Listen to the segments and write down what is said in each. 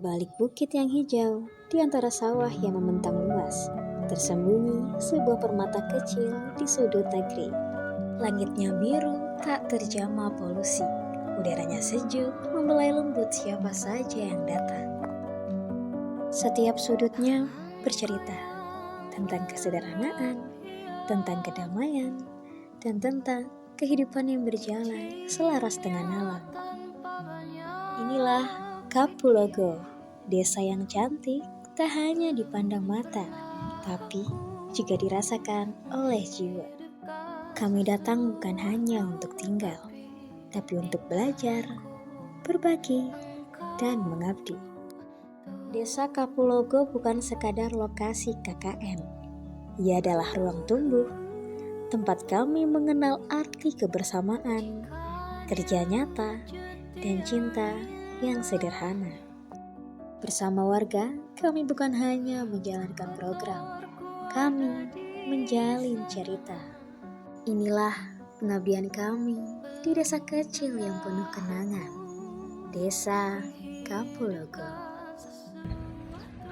balik bukit yang hijau, di antara sawah yang membentang luas, tersembunyi sebuah permata kecil di sudut negeri. Langitnya biru, tak terjamah polusi. Udaranya sejuk, membelai lembut siapa saja yang datang. Setiap sudutnya bercerita tentang kesederhanaan, tentang kedamaian, dan tentang kehidupan yang berjalan selaras dengan alam. Inilah Kapulago, desa yang cantik tak hanya dipandang mata, tapi juga dirasakan oleh jiwa. Kami datang bukan hanya untuk tinggal, tapi untuk belajar, berbagi, dan mengabdi. Desa Kapulago bukan sekadar lokasi KKN. Ia adalah ruang tumbuh, tempat kami mengenal arti kebersamaan, kerja nyata, dan cinta yang sederhana. Bersama warga, kami bukan hanya menjalankan program, kami menjalin cerita. Inilah pengabdian kami di desa kecil yang penuh kenangan, Desa Kapulago.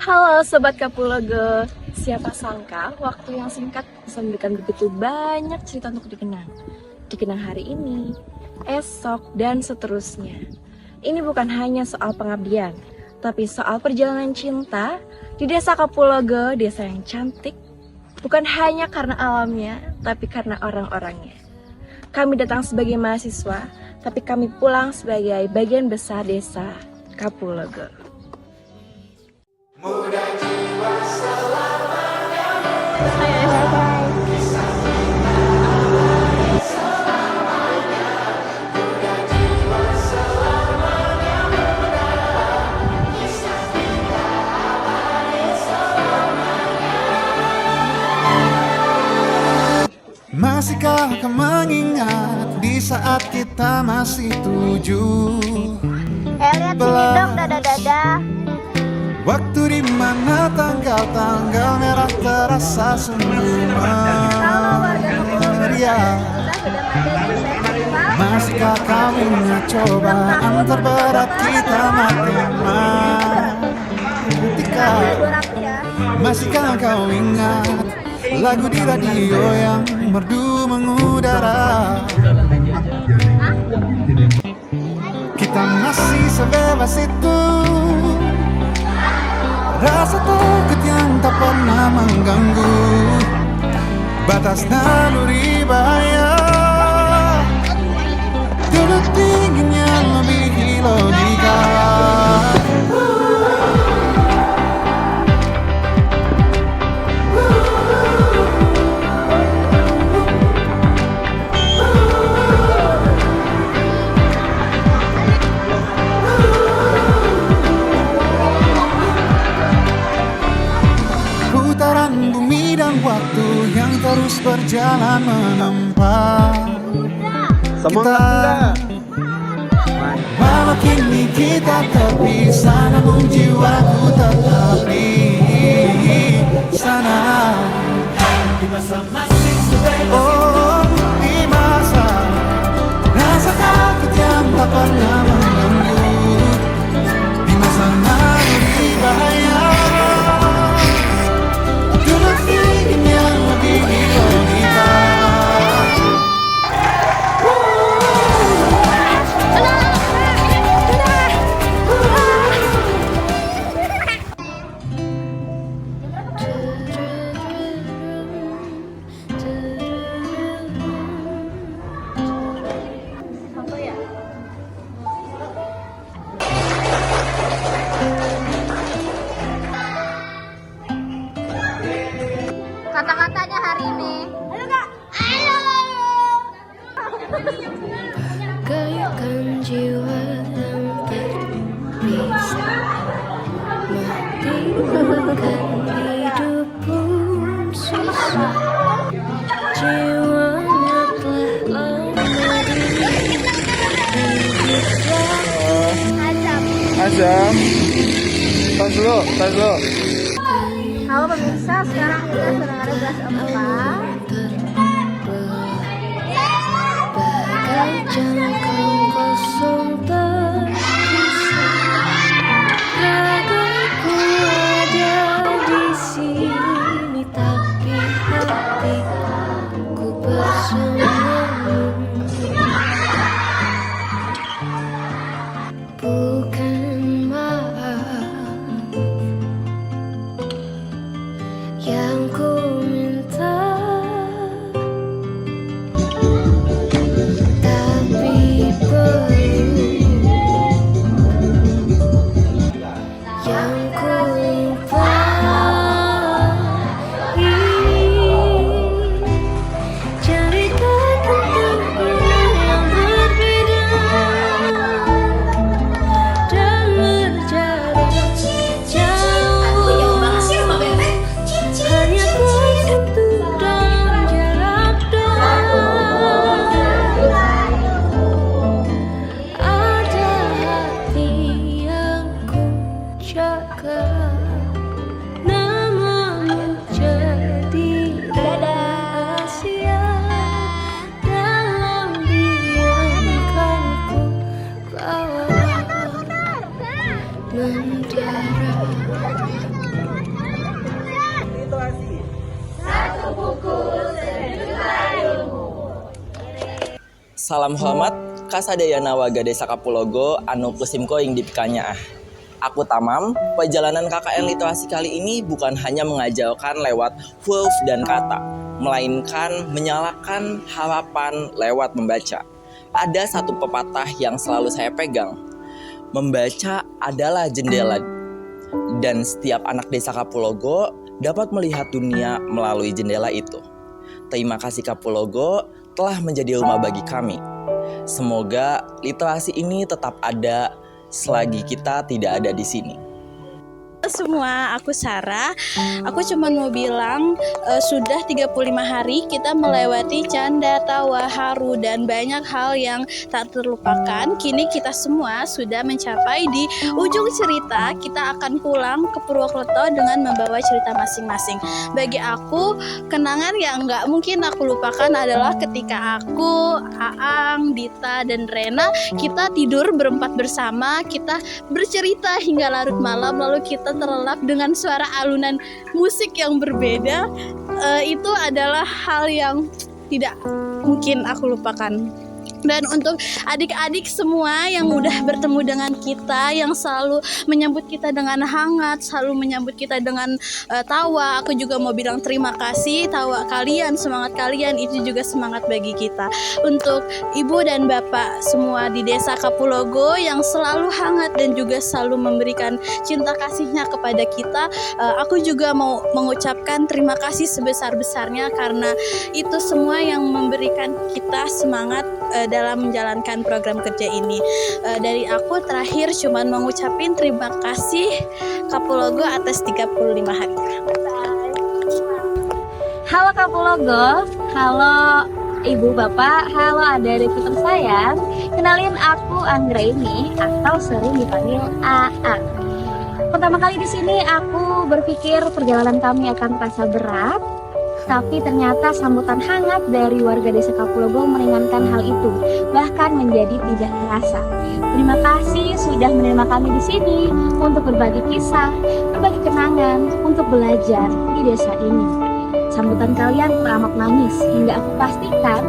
Halo Sobat Kapulago, siapa sangka waktu yang singkat bisa memberikan begitu banyak cerita untuk dikenang. Dikenang hari ini, esok, dan seterusnya. Ini bukan hanya soal pengabdian, tapi soal perjalanan cinta di Desa Kapulago, desa yang cantik, bukan hanya karena alamnya, tapi karena orang-orangnya. Kami datang sebagai mahasiswa, tapi kami pulang sebagai bagian besar Desa Kapulago. Muda jiwa selamanya. Masihkah kau mengingat di saat kita masih 7? Lihat sini dong, dada-dada. Waktu di mana tanggal-tanggal merah terasa sungguh meriah. Masihkah kau ingat cobaan terberat kita matematika? Masihkah kau ingat lagu di radio yang merdu mengudara? Kita masih sebebas itu, rasa takut yang tak pernah mengganggu batas naluri bahaya. Dulu dinginnya melebihi logika. Putaran bumi dan waktu yang terus berjalan menempa kita. Walau kini kita terpisah, namun jiwaku tetap di sana. Oh, di masa rasa takut yang tak pernah mengganggu, di masa naluri bahaya. Kata-katanya hari ini. Halo Kak. Halo. Bagaikan jiwa yang terpisah, meninggalkan hidup pun susah. Jiwanya telah lama Azam, tas dulu. Halo pemirsa, sekarang kita sedang ada Belas Empat. bagai jangkau kosong terpisah. Salam hormat, kasadayana warga desa Kapulogo, anu pusimko ing dipikanya Aku Tamam, perjalanan KKN literasi kali ini bukan hanya mengajarkan lewat huruf dan kata, melainkan menyalakan harapan lewat membaca. Ada satu pepatah yang selalu saya pegang, membaca adalah jendela, dan setiap anak desa Kapulogo dapat melihat dunia melalui jendela itu. Terima kasih Kapulogo telah menjadi rumah bagi kami. Semoga literasi ini tetap ada selagi kita tidak ada di sini. Semua, aku Sarah. Aku cuma mau bilang sudah 35 hari kita melewati canda, tawa, haru, dan banyak hal yang tak terlupakan. Kini kita semua sudah mencapai di ujung cerita. Kita akan pulang ke Purwokerto dengan membawa cerita masing-masing. Bagi aku, kenangan yang nggak mungkin aku lupakan adalah ketika aku, Aang, Dita, dan Rena kita tidur berempat bersama. Kita bercerita hingga larut malam, lalu kita terlelap dengan suara alunan musik yang berbeda. Itu adalah hal yang tidak mungkin aku lupakan. Dan untuk adik-adik semua yang udah bertemu dengan kita, yang selalu menyambut kita dengan hangat, selalu menyambut kita dengan tawa, aku juga mau bilang terima kasih. Tawa kalian, semangat kalian itu juga semangat bagi kita. Untuk ibu dan bapak semua di desa Kapulogo yang selalu hangat dan juga selalu memberikan cinta kasihnya kepada kita, aku juga mau mengucapkan terima kasih sebesar-besarnya, karena itu semua yang memberikan kita semangat dalam menjalankan program kerja ini. Dari aku terakhir cuman mengucapin terima kasih Kapulogo atas 35 hari. Halo Kapulogo, halo Ibu Bapak, halo adik-adikku tersayang. Kenalin aku Anggraini atau sering dipanggil AA. Pertama kali di sini aku berpikir perjalanan kami akan terasa berat, tapi ternyata sambutan hangat dari warga desa Kapulogo meringankan hal itu, bahkan menjadi tidak terasa. Terima kasih sudah menerima kami di sini untuk berbagi kisah, berbagi kenangan, untuk belajar di desa ini. Sambutan kalian teramat manis, hingga aku pastikan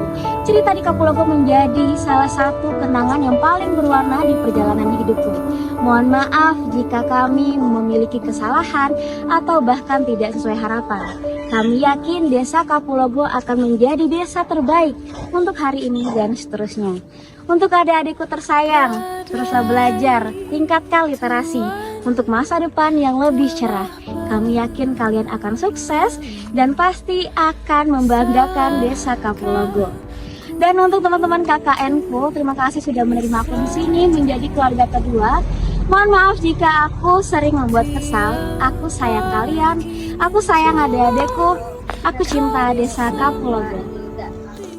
cerita di Kapulogo menjadi salah satu kenangan yang paling berwarna di perjalanan hidupku. Mohon maaf jika kami memiliki kesalahan atau bahkan tidak sesuai harapan. Kami yakin desa Kapulogo akan menjadi desa terbaik untuk hari ini dan seterusnya. Untuk adik-adikku tersayang, teruslah belajar, tingkatkan literasi untuk masa depan yang lebih cerah. Kami yakin kalian akan sukses dan pasti akan membanggakan desa Kapulogo. Dan untuk teman-teman KKN-ku, terima kasih sudah menerima aku di sini menjadi keluarga kedua. Mohon maaf jika aku sering membuat kesal. Aku sayang kalian, aku sayang adik-adikku, aku cinta desa Kapulogo.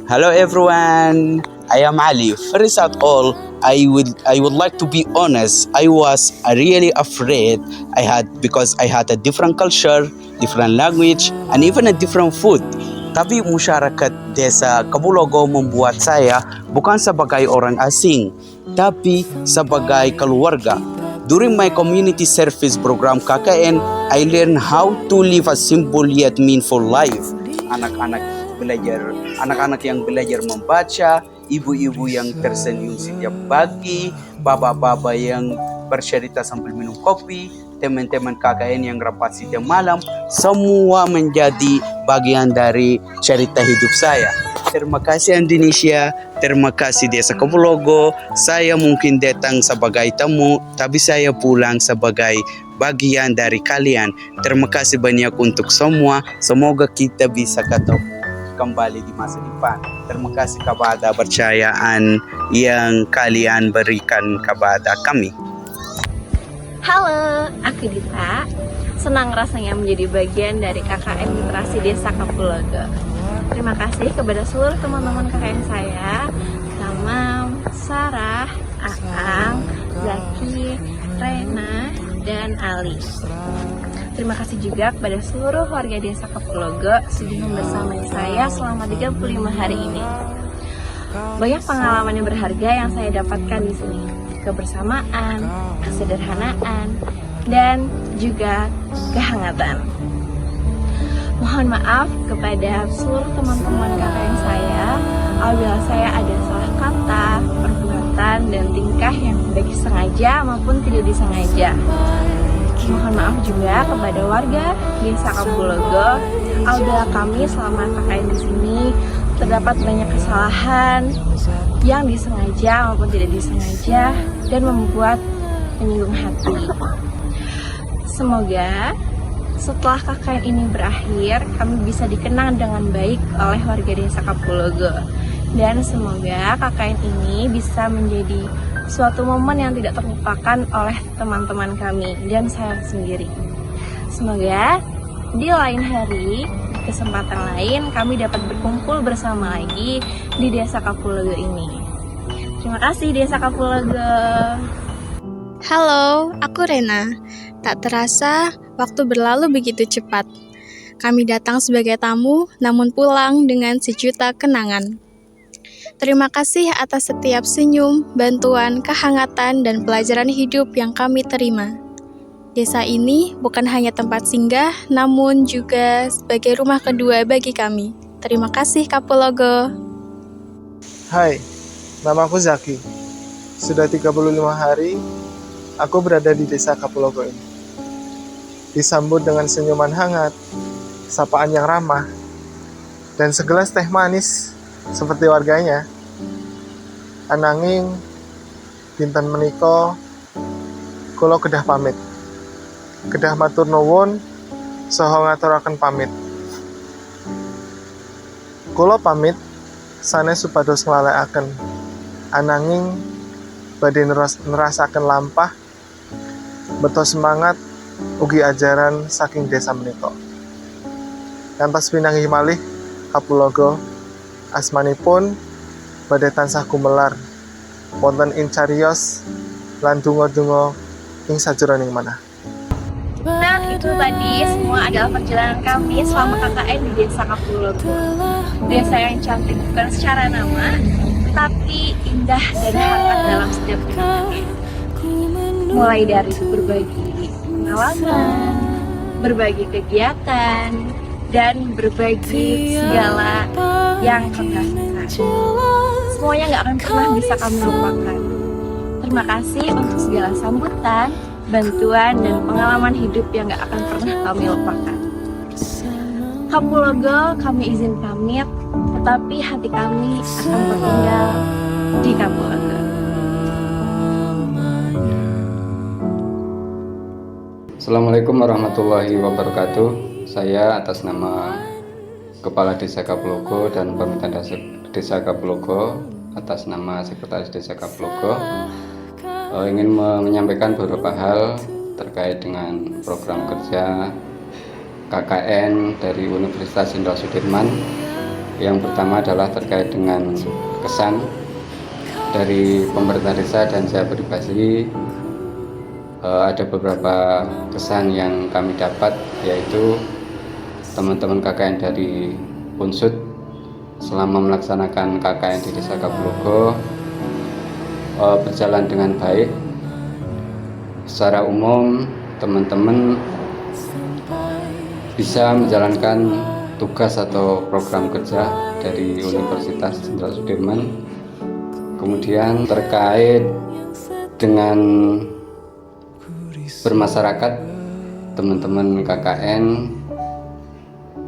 Hello everyone, I am Ali. First of all, I would like to be honest. I was really afraid. Because I had a different culture, different language, and even a different food. Tapi masyarakat desa Kapulogo membuat saya bukan sebagai orang asing, tapi sebagai keluarga. During my community service program KKN, I learned how to live a simple yet meaningful life. Anak-anak yang belajar membaca, ibu-ibu yang tersenyum setiap pagi, bapak-bapak yang bercerita sambil minum kopi, teman-teman KKN yang rapat setiap malam, semua menjadi bagian dari cerita hidup saya. Terima kasih Indonesia, terima kasih desa Kapulogo. Saya mungkin datang sebagai tamu, tapi saya pulang sebagai bagian dari kalian. Terima kasih banyak untuk semua. Semoga kita bisa ketemu kembali di masa depan. Terima kasih kepada percayaan yang kalian berikan kepada kami. Halo, aku Dita. Senang rasanya menjadi bagian dari KKN Literasi Desa Kapulogo. Terima kasih kepada seluruh teman-teman KKN saya, Tamam, Sarah, Aang, Zaki, Rena, dan Ali. Terima kasih juga kepada seluruh warga desa Kapulogo sudah membersamai saya selama 35 hari ini. Banyak pengalaman yang berharga yang saya dapatkan di sini. Kebersamaan, kesederhanaan, dan juga kehangatan. Mohon maaf kepada seluruh teman-teman KKN saya apabila saya ada salah kata disengaja maupun tidak disengaja. Mohon maaf juga kepada warga Desa Kapulogo. Apabila kami selama KKN di sini terdapat banyak kesalahan yang disengaja maupun tidak disengaja dan membuat menyinggung hati. Semoga setelah KKN ini berakhir, kami bisa dikenang dengan baik oleh warga Desa Kapulogo. Dan semoga KKN ini bisa menjadi suatu momen yang tidak terlupakan oleh teman-teman kami dan saya sendiri. Semoga di lain hari, kesempatan lain, kami dapat berkumpul bersama lagi di Desa Kapulogo ini. Terima kasih Desa Kapulogo. Halo, aku Rena. Tak terasa, waktu berlalu begitu cepat. Kami datang sebagai tamu, namun pulang dengan sejuta kenangan. Terima kasih atas setiap senyum, bantuan, kehangatan, dan pelajaran hidup yang kami terima. Desa ini bukan hanya tempat singgah, namun juga sebagai rumah kedua bagi kami. Terima kasih Kapulogo. Hai, nama aku Zaki. Sudah 35 hari, aku berada di Desa Kapulogo ini. Disambut dengan senyuman hangat, sapaan yang ramah, dan segelas teh manis seperti warganya. Ananging dinten menika kula kedah pamit. Kedah matur nuwun saha ngaturaken pamit. Kula pamit sanes supados nglalekaken ananging badhe nerasaken lampah beto semangat ugi ajaran saking desa menika. Kantos pinanggih malih Kapulogo asmanipun badhe tansah gumelar wonten ing cariyos lan donga-donga ing sajroning manah. Nah, itu tadi semua adalah perjalanan kami selama KKN di Desa Kapulogo. Desa yang cantik bukan secara nama, tapi indah dan hangat dalam setiap kenangannya. Mulai dari berbagi pengalaman, berbagi kegiatan, dan berbagi segala yang kami rasakan. Semuanya nggak akan pernah bisa kami lupakan. Terima kasih untuk segala sambutan, bantuan, dan pengalaman hidup yang nggak akan pernah kami lupakan. Kapulogo, kami izin pamit, tetapi hati kami akan tertinggal di Kapulogo. Assalamualaikum warahmatullahi wabarakatuh. Saya atas nama Kepala Desa Kapulogo dan Pemerintahan Desa Kapulogo, atas nama Sekretaris Desa Kapulogo, ingin menyampaikan beberapa hal terkait dengan program kerja KKN dari Universitas Jenderal Sudirman. Yang pertama adalah terkait dengan kesan dari pemerintah desa dan saya pribadi. Ada beberapa kesan yang kami dapat, yaitu teman-teman KKN dari Unsud selama melaksanakan KKN di Desa Kapulogo berjalan dengan baik. Secara umum teman-teman bisa menjalankan tugas atau program kerja dari Universitas Jenderal Sudirman. Kemudian terkait dengan bermasyarakat, teman-teman KKN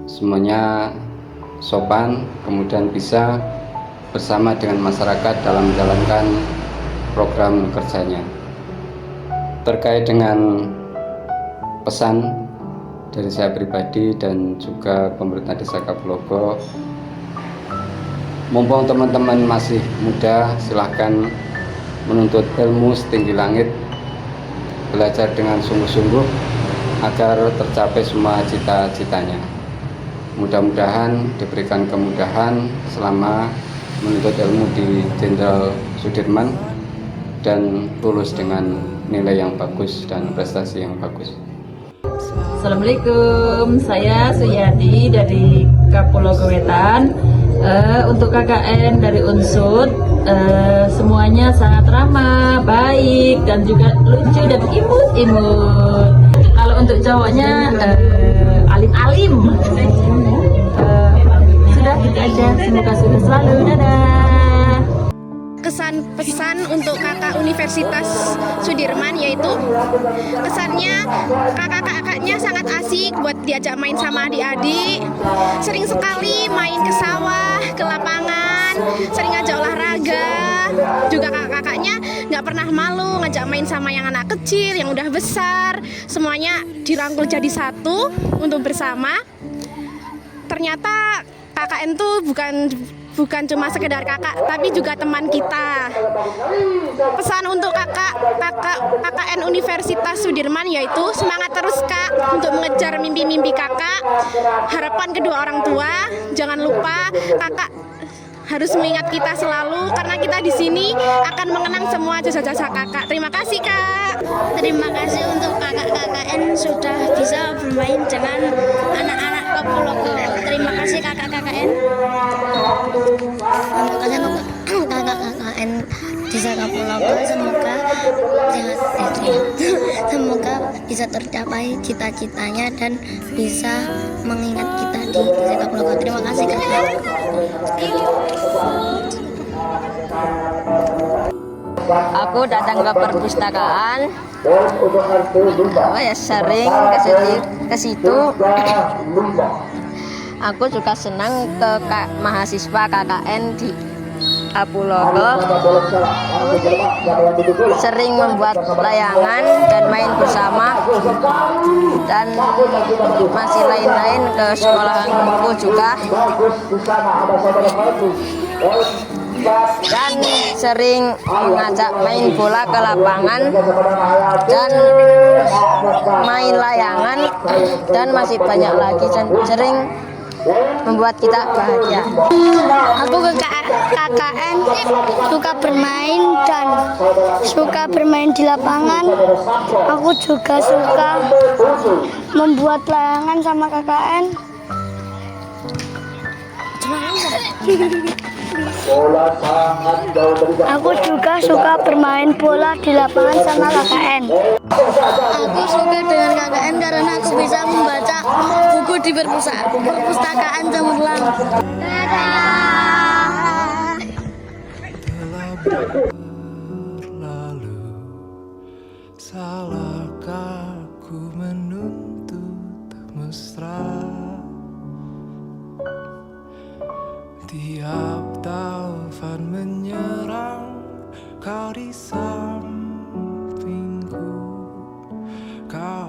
semuanya sopan, kemudian bisa bersama dengan masyarakat dalam menjalankan program kerjanya. Terkait dengan pesan dari saya pribadi dan juga pemerintah Desa Kapulogo, mumpung teman-teman masih muda, silahkan menuntut ilmu setinggi langit, belajar dengan sungguh-sungguh agar tercapai semua cita-citanya. Mudah-mudahan diberikan kemudahan selama menuntut ilmu di Jenderal Sudirman dan lulus dengan nilai yang bagus dan prestasi yang bagus. Assalamualaikum, saya Suyadi dari Kapulogo Wetan. Untuk KKN dari Unsud, semuanya sangat ramah, baik, dan juga lucu dan imut-imut. Kalau untuk cowoknya alim-alim. Sudah gitu aja, semoga sukses selalu. Dadah. Kesan pesan untuk kakak Universitas Sudirman, yaitu kesannya kakak-kakaknya sangat asik buat diajak main sama adik-adik. Sering sekali main ke sawah, ke lapangan, sering ngajak olahraga. Juga kakak-kakaknya nggak pernah malu ngajak main sama yang anak kecil, yang udah besar. Semuanya dirangkul jadi satu untuk bersama. Ternyata KKN tuh bukan cuma sekedar kakak, tapi juga teman kita. Pesan untuk KKN Universitas Sudirman yaitu semangat terus Kak untuk mengejar mimpi-mimpi kakak. Harapan kedua orang tua, jangan lupa kakak harus mengingat kita selalu karena kita di sini akan mengenang semua jasa-jasa kakak. Terima kasih Kak. Terima kasih untuk kakak KKN sudah bisa bermain dengan anak-anak Kapologo. Terima kasih kakak KKN. Terima kasih untuk kakak KKN Desa Kapologo. Semoga bisa tercapai cita-citanya dan bisa mengingat kita di Desa Kapologo. Terima kasih kakak. Aku datang ke perpustakaan, sering ke situ. Aku juga senang ke mahasiswa KKN di Kapologo. Sering membuat layangan dan main bersama, dan masih lain-lain ke sekolahanku juga. Dan sering ngajak main bola ke lapangan dan main layangan, dan masih banyak lagi, dan sering membuat kita bahagia. Aku ke KKN suka bermain dan suka bermain di lapangan. Aku juga suka membuat layangan sama KKN. Aku juga suka bermain bola di lapangan sama KKN. Aku suka dengan KKN karena aku bisa membaca buku di perpustakaan Cemerlang. Berlalu, salahkah ku menuntut mesra? Tiap taufan menyerang, kau di sampingku, kau